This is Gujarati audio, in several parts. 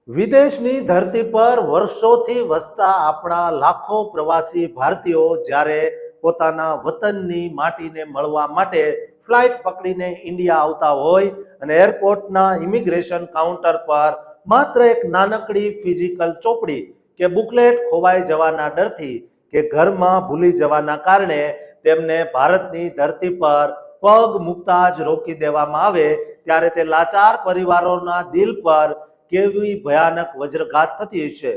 વિદેશની ધરતી પર વર્ષોથી વસતા આપણા લાખો પ્રવાસી ભારતીયો જ્યારે પોતાના વતનની માટીને મળવા માટે ફ્લાઇટ પકડીને ઇન્ડિયા આવતા હોય અને એરપોર્ટના ઇમિગ્રેશન કાઉન્ટર પર માત્ર એક નાનકડી ફિઝિકલ ચોપડી કે બુકલેટ ખોવાઈ જવાના ડરથી કે ઘરમાં ભૂલી જવાના કારણે તેમને ભારતની ધરતી પર પગ મૂકતા જ રોકી દેવામાં આવે ત્યારે તે લાચાર પરિવારોના દિલ પર કેવી ભયાનક વજ્રઘાત થતી છે।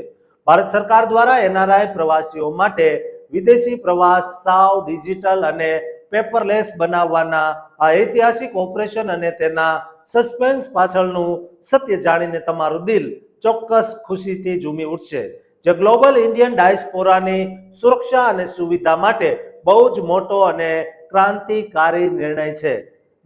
ભારત સરકાર દ્વારા એનઆરઆઈ પ્રવાસીઓ માટે વિદેશી પ્રવાસ સાવ ડિજિટલ અને પેપરલેસ બનાવવાના આ ઐતિહાસિક ઓપરેશન અને તેના સસ્પેન્સ પાછળનું સત્ય જાણીને તમારું દિલ ચોક્કસ ખુશીથી ઝૂમી ઉઠશે, જે ગ્લોબલ ઇન્ડિયન ડાયસ્પોરાની સુરક્ષા અને સુવિધા માટે બહુ જ મોટો અને ક્રાંતિકારી નિર્ણય છે।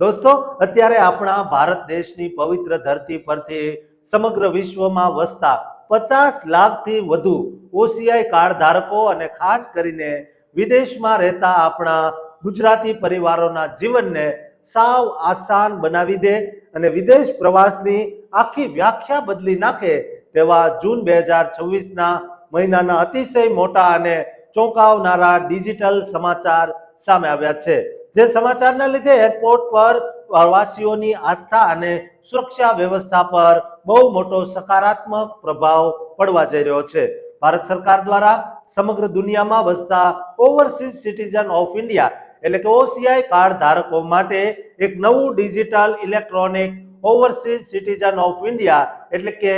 દોસ્તો, અત્યારે આપણા ભારત દેશની પવિત્ર ધરતી પરથી સમગ્ર વિશ્વમાં વસતા 50 લાખથી વધુ ઓસીઆઈ કાર્ડ ધારકો અને ખાસ કરીને વિદેશમાં રહેતા આપણા ગુજરાતી પરિવારોના જીવનને સાવ આસાન બનાવી દે અને વિદેશ પ્રવાસની આખી વ્યાખ્યા બદલી નાખે તેવા જૂન 2026ના મહિનાના અતિશય મોટા અને ચોંકાવનારા ડિજિટલ સમાચાર સામે આવ્યા છે, જે સમાચારના લીધે એરપોર્ટ પર પ્રવાસીઓની આસ્થા અને સુરક્ષા વ્યવસ્થા પર બહુ મોટો સકારાત્મક પ્રભાવ પડવા જઈ રહ્યો છે। ભારત સરકાર દ્વારા સમગ્ર દુનિયામાં વસતા ઓવરસીઝ સિટીઝન ઓફ ઇન્ડિયા એટલે કે ઓસીઆઈ કાર્ડ ધારકો માટે એક નવું digital electronic overseas citizen of India એટલે કે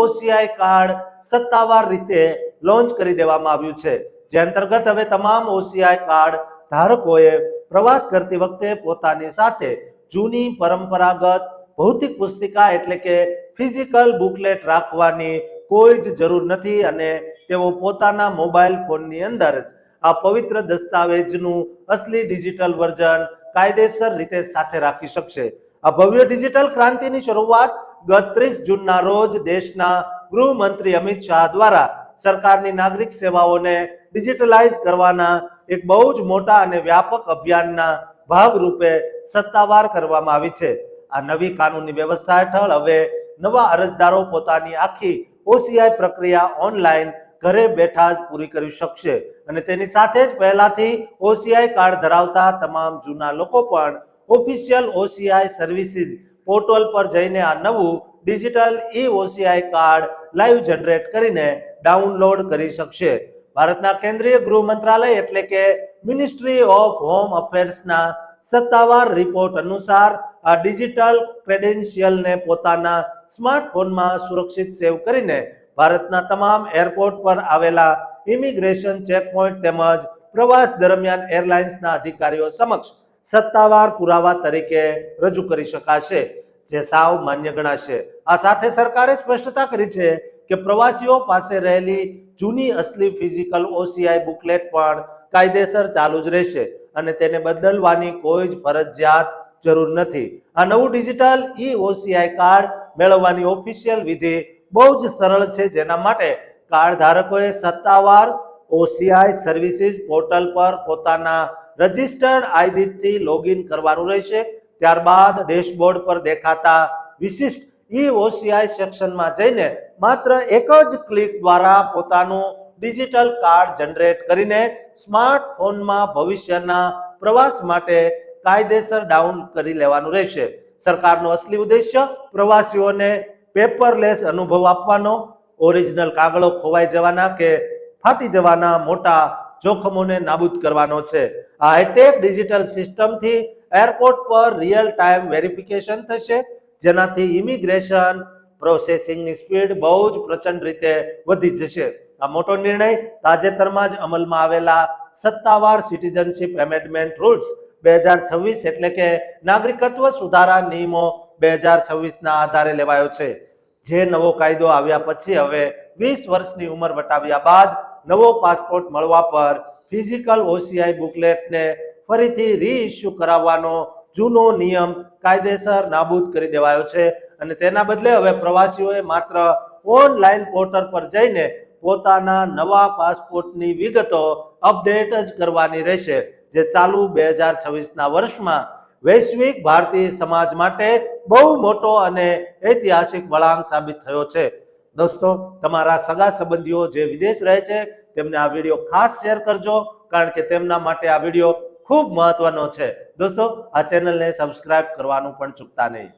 ઓસીઆઈ કાર્ડ સત્તાવાર રીતે લોન્ચ કરી દેવામાં આવ્યું છે, જે અંતર્ગત હવે તમામ ઓસીઆઈ કાર્ડ ધારકોએ પ્રવાસ કરતી વખતે પોતાની સાથે જૂની પરંપરાગત ભૌતિક પુસ્તિકા એટલે કે ફિઝિકલ બુકલેટ રાખવાની કોઈ જ જરૂર નથી અને તેઓ પોતાના મોબાઈલ ફોનની અંદર જ આ પવિત્ર દસ્તાવેજનું અસલી ડિજિટલ વર્ઝન કાયદેસર રીતે સાથે રાખી શકશે। આ ભવ્ય ડિજિટલ ક્રાંતિની શરૂઆત ગત 30 જૂનના રોજ દેશના ગૃહમંત્રી અમિત શાહ દ્વારા સરકારની નાગરિક સેવાઓને ડિજિટલાઇઝ કરવાના એક બહુ જ મોટા અને વ્યાપક અભિયાનના ભાગરૂપે સત્તાવાર કરવામાં આવી છે। આ નવી કાનૂની વ્યવસ્થા હેઠળ હવે નવા અરજદારો પોતાની આખી ઓસીઆઈ પ્રક્રિયા ઓનલાઈન ઘરે બેઠા જ પૂરી કરી શકશે અને તેની સાથે જ પહેલાથી ઓસીઆઈ કાર્ડ ધરાવતા તમામ જૂના લોકો પણ ઓફિશિયલ ઓસીઆઈ સર્વિસીસ પોર્ટલ પર જઈને આ નવું digital OCI card live generate કરીને ડાઉનલોડ કરી શકશે। ભારતના કેન્દ્રીય ગૃહ મંત્રાલય એટલે કે મિનિસ્ટ્રી ઓફ હોમ અફેર્સના સત્તાવાર રિપોર્ટ અનુસાર આ ડિજિટલ ક્રેડેન્શિયલને પોતાના સ્માર્ટફોનમાં સુરક્ષિત સેવ કરીને ભારતના તમામ એરપોર્ટ પર આવેલા ઇમિગ્રેશન ચેકપોઇન્ટ તેમજ પ્રવાસ દરમિયાન એરલાઇન્સના અધિકારીઓ સમક્ષ સત્તાવાર પુરાવા તરીકે રજૂ કરી શકાશે, જે સાવ માન્ય ગણાશે। આ સાથે સરકારે સ્પષ્ટતા કરી છે કે પ્રવાસીઓ પાસે રહેલી જૂની અસલી ફિઝિકલ ઓસીઆઈ બુકલેટ પણ કાયદેસર ચાલુ જ રહેશે અને તેને બદલવાની કોઈ જ ફરજિયાત જરૂર નથી। આ નવું ડિજિટલ ઓસીઆઈ કાર્ડ મેળવવાની ઓફિશિયલ વિધિ બહુ જ સરળ છે, જેના માટે કાર્ડ ધારકોએ સત્તાવાર ઓસીઆઈ સર્વિસીસ પોર્ટલ પર પોતાના રજિસ્ટર્ડ આઈડીથી લોગિન કરવાનું રહેશે। ત્યારબાદ ડેશબોર્ડ પર દેખાતા વિશિષ્ટ ઓસીઆઈ સેક્શનમાં જઈને માત્ર એક જ ક્લિક દ્વારા પોતાનું ડિજિટલ કાર્ડ જનરેટ કરીને સ્માર્ટફોનમાં ભવિષ્યના પ્રવાસ માટે કાયદેસર ડાઉનલોડ કરી લેવાનું રહેશે। સરકારનો અસલી ઉદ્દેશ્ય પ્રવાસીઓને પેપરલેસ અનુભવ આપવાનો, ઓરિજિનલ કાગળો ખોવાઈ જવાના કે ફાટી જવાના મોટા જોખમોને નાબૂદ કરવાનો છે। આ હાઈટેક ડિજિટલ સિસ્ટમથી એરપોર્ટ પર રિયલ ટાઈમ વેરિફિકેશન થશે, જેનાથી ઇમિગ્રેશન પ્રોસેસિંગની સ્પીડ બહુ જ પ્રચંડ રીતે વધી જશે। આ મોટો નિર્ણય તાજેતરમાં જ અમલમાં આવેલા સત્તાવાર સિટીઝનશીપ એમેન્ડમેન્ટ રૂલ્સ 2026 એટલે કે નાગરિકત્વ સુધારા નિયમો 2026ના આધારે લેવાયો છે, જે નવો કાયદો આવ્યા પછી હવે 20 વર્ષની ઉંમર વટાવ્યા બાદ નવો પાસપોર્ટ મળવા પર ફિઝિકલ ઓસીઆઈ બુકલેટને ફરીથી રીઇશ્યુ કરાવવાનો જૂનો નિયમ કાયદેસર નાબૂદ કરી દેવાયો છે અને તેના બદલે હવે પ્રવાસીઓએ માત્ર ઓનલાઈન પોર્ટલ પર જઈને પોતાના નવા પાસપોર્ટની વિગતો અપડેટ જ કરવાની રહેશે, જે ચાલુ 2026ના વર્ષમાં વૈશ્વિક ભારતીય સમાજ માટે બહુ મોટો અને ઐતિહાસિક વળાંક સાબિત થયો છે। દોસ્તો, તમારા સગા સંબંધીઓ જે વિદેશ રહે છે તેમને આ વિડીયો ખાસ શેર કરજો, કારણ કે તેમના માટે આ વિડીયો ખૂબ મહત્વનો છે. દોસ્તો, આ ચેનલને સબસ્ક્રાઇબ કરવાનું પણ ચૂકતા નહીં.